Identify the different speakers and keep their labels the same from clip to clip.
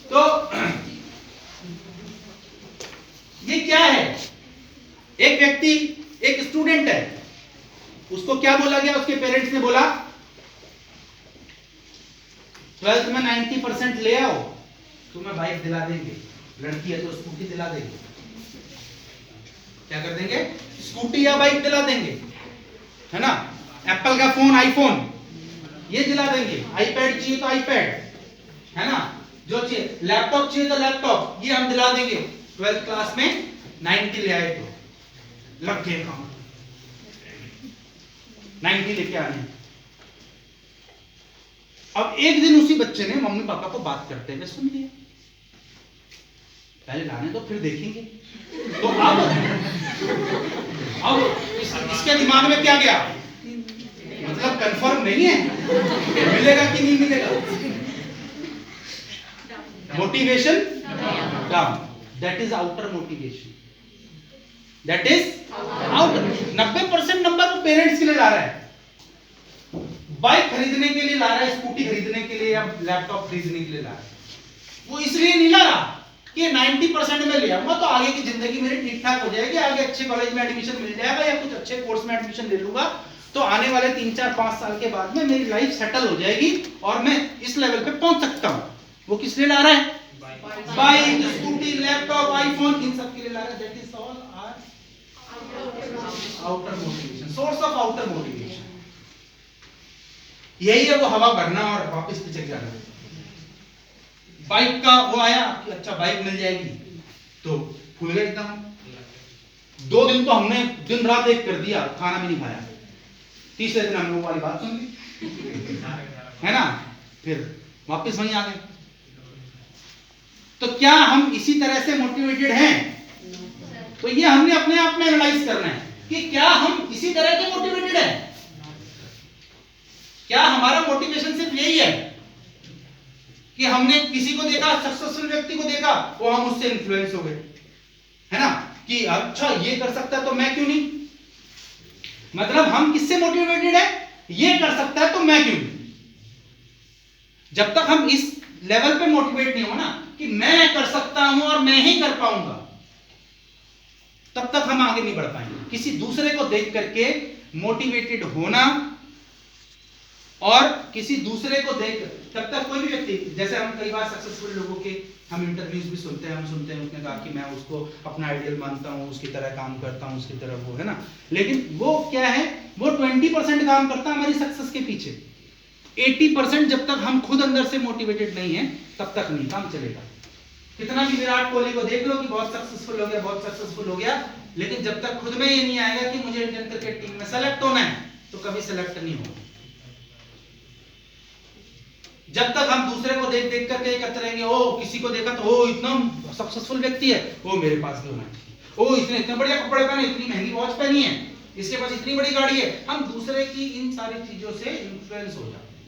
Speaker 1: तो ये क्या है? एक व्यक्ति, एक स्टूडेंट है, उसको क्या बोला गया? उसके पेरेंट्स ने बोला 12th में 90% ले आओ, तुम्हें बाइक दिला देंगे। लड़की है तो स्कूटी दिला देंगे। क्या कर देंगे? स्कूटी या बाइक दिला देंगे, है ना। एप्पल का फोन, आईफोन ये दिला देंगे। आईपैड चाहिए तो आईपैड, है ना। जो चाहिए, लैपटॉप चाहिए तो लैपटॉप, ये हम दिला देंगे। 12th क्लास में 90 ले आए तो लग गए काम, 90 लेके आने। अब एक दिन उसी बच्चे ने मम्मी पापा को बात करते हुए सुन लिया। पहले लाने तो फिर देखेंगे। तो अब इसके दिमाग में क्या गया? मतलब कंफर्म नहीं है मिलेगा कि नहीं मिलेगा। Motivation down, that is outer motivation, that is outer. 90% number वो पेरेंट्स के लिए ला रहा है, बाइक खरीदने के लिए ला रहा है, स्कूटी खरीदने के लिए या लैपटॉप खरीदने के लिए ला रहा है। वो इसलिए नहीं ला रहा कि 90% में ले आऊंगा तो आगे की जिंदगी मेरी ठीक ठाक हो जाएगी, आगे अच्छे कॉलेज में एडमिशन मिल जाएगा या कुछ अच्छे कोर्स में एडमिशन ले लूंगा तो आने वाले 3, 4, 5 साल के बाद में मेरी लाइफ सेटल हो जाएगी और मैं इस लेवल पे पहुंच सकता हूं। वो किस लिए ला रहा है? बाइक, स्कूटी, लैपटॉप, आईफोन, इन सब के लिए ला रहा है। That is all are outer motivation, source of outer motivation. यही है वो हवा भरना और वापस पीछे जाना। बाइक का वो आया कि अच्छा बाइक मिल जाएगी तो फूल गए एकदम। 2 दिन तो हमने दिन रात एक कर दिया, खाना भी नहीं खाया। तीसरे दिन हमने वो वाली बात सुन ली, है ना, फिर वापस वहीं आ गए। तो क्या हम इसी तरह से मोटिवेटेड हैं? तो ये हमने अपने आप में एनालाइज करना है कि क्या हम इसी तरह के मोटिवेटेड हैं? क्या हमारा मोटिवेशन सिर्फ यही है कि हमने किसी को देखा, सक्सेसफुल व्यक्ति को देखा, वो हम उससे इन्फ्लुएंस हो गए, है ना, कि अच्छा ये कर सकता है तो मैं क्यों नहीं। मतलब हम किससे मोटिवेटेड है? ये कर सकता है तो मैं क्यों नहीं। जब तक हम इस लेवल पे मोटिवेट नहीं हो ना कि मैं कर सकता हूं और मैं ही कर पाऊंगा, तब तक हम आगे नहीं बढ़ पाएंगे। किसी दूसरे को देख करके मोटिवेटेड होना और किसी दूसरे को देख, तब तक कोई भी व्यक्ति, जैसे हम कई बार सक्सेसफुल लोगों के हम इंटरव्यूज भी सुनते हैं, हम सुनते हैं उसने कहा कि मैं उसको अपना आइडियल मानता हूं, उसकी तरह काम करता हूं, उसकी तरह वो, है ना। लेकिन वो क्या है, वो 20% काम करता है हमारी सक्सेस के पीछे। 80% जब तक हम खुद अंदर से मोटिवेटेड नहीं है तब तक नहीं काम चलेगा। कितना भी विराट कोहली को देख लो कि बहुत सक्सेसफुल हो गया, बहुत सक्सेसफुल हो गया, लेकिन जब तक खुद में ये नहीं आएगा कि मुझे इंडियन क्रिकेट टीम में सेलेक्ट होना है तो कभी सेलेक्ट नहीं होगा। जब तक हम दूसरे को देख देख करके करते रहेंगे, ओ किसी को देखा तो ओ इतना सक्सेसफुल व्यक्ति है, ओ मेरे पास भी होना चाहिए, ओ इसने इतने बढ़िया कपड़े पहने, इतनी महंगी वॉच पहनी है, इसके पास इतनी बड़ी गाड़ी है। हम दूसरे की इन सारी चीजों से इन्फ्लुएंस हो जाते हैं।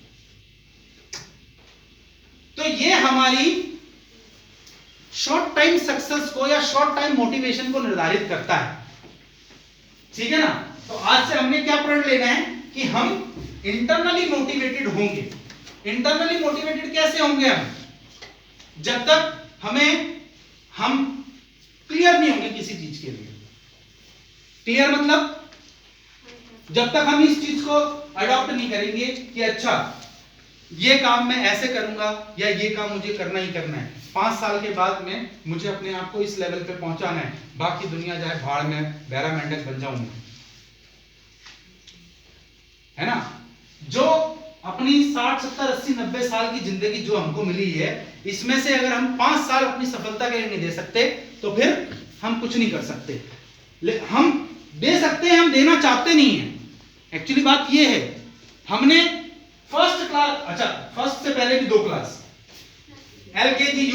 Speaker 1: तो ये हमारी शॉर्ट टाइम सक्सेस को या शॉर्ट टाइम मोटिवेशन को निर्धारित करता है, ठीक है ना। तो आज से हमने क्या प्रण लेना है कि हम इंटरनली मोटिवेटेड होंगे। इंटरनली मोटिवेटेड कैसे होंगे हम? जब तक हम क्लियर नहीं होंगे किसी चीज के लिए। क्लियर मतलब जब तक हम इस चीज को अडॉप्ट नहीं करेंगे कि अच्छा ये काम मैं ऐसे करूंगा या ये काम मुझे करना ही करना है, 5 साल के बाद में मुझे अपने आप को इस लेवल पे पहुंचाना है, बाकी दुनिया जाए भाड़ में, बैरा मेंढक बन जाऊंगा, है ना। जो अपनी 60, 70, 80, 90 साल की जिंदगी जो हमको मिली है, इसमें से अगर हम 5 साल अपनी सफलता के लिए नहीं दे सकते तो फिर हम कुछ नहीं कर सकते। हम दे सकते हैं, हम देना चाहते नहीं हैं। एक्चुअली बात यह है, हमने फर्स्ट क्लास, अच्छा फर्स्ट से पहले भी 2 क्लास, एलकेजी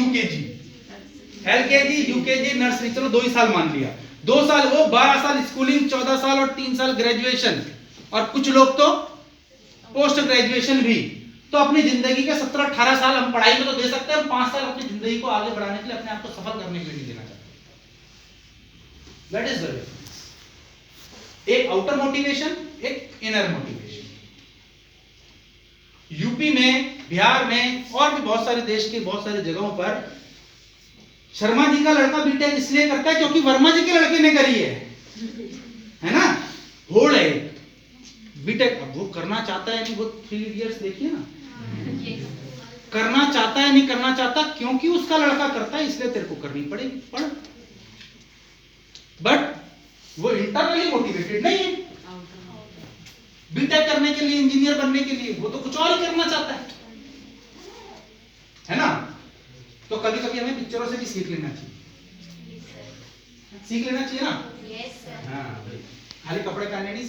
Speaker 1: यूकेजी नर्सरी, चलो 2 ही साल मान लिया, 2 साल वो, 12 साल स्कूलिंग, 14 साल और 3 साल ग्रेजुएशन, और कुछ लोग तो पोस्ट ग्रेजुएशन भी। तो अपनी जिंदगी के 17-18 साल हम पढ़ाई में तो दे सकते हैं, हम 5 साल अपनी जिंदगी को आगे बढ़ाने के लिए, अपने आप को सफल करने के लिए नहीं देना चाहते। That is the difference. एक आउटर मोटिवेशन, एक इनर मोटिवेशन। यूपी में, बिहार में और भी बहुत सारे देश के बहुत सारे जगहों पर शर्मा जी का लड़का बीटेक इसलिए करता है क्योंकि वर्मा जी के लड़के ने करी है ना, होड़ है बीटेक। अब वो करना चाहता है नहीं, वो 3 इडियट्स देखिए ना, करना चाहता है नहीं करना चाहता, क्योंकि उसका लड़का करता है इसलिए तेरे को करनी पड़ेगी, पढ़। बट वो इंटरनली मोटिवेटेड नहीं है बीटेक करने के लिए, इंजीनियर बनने के लिए, वो तो कुछ और ही करना चाहता है ना। तो कभी कभी हमें पिक्चरों से भी सीख लेना चाहिए, सीख लेना चाहिए ना। हाँ, खाली कपड़े पहनने नहीं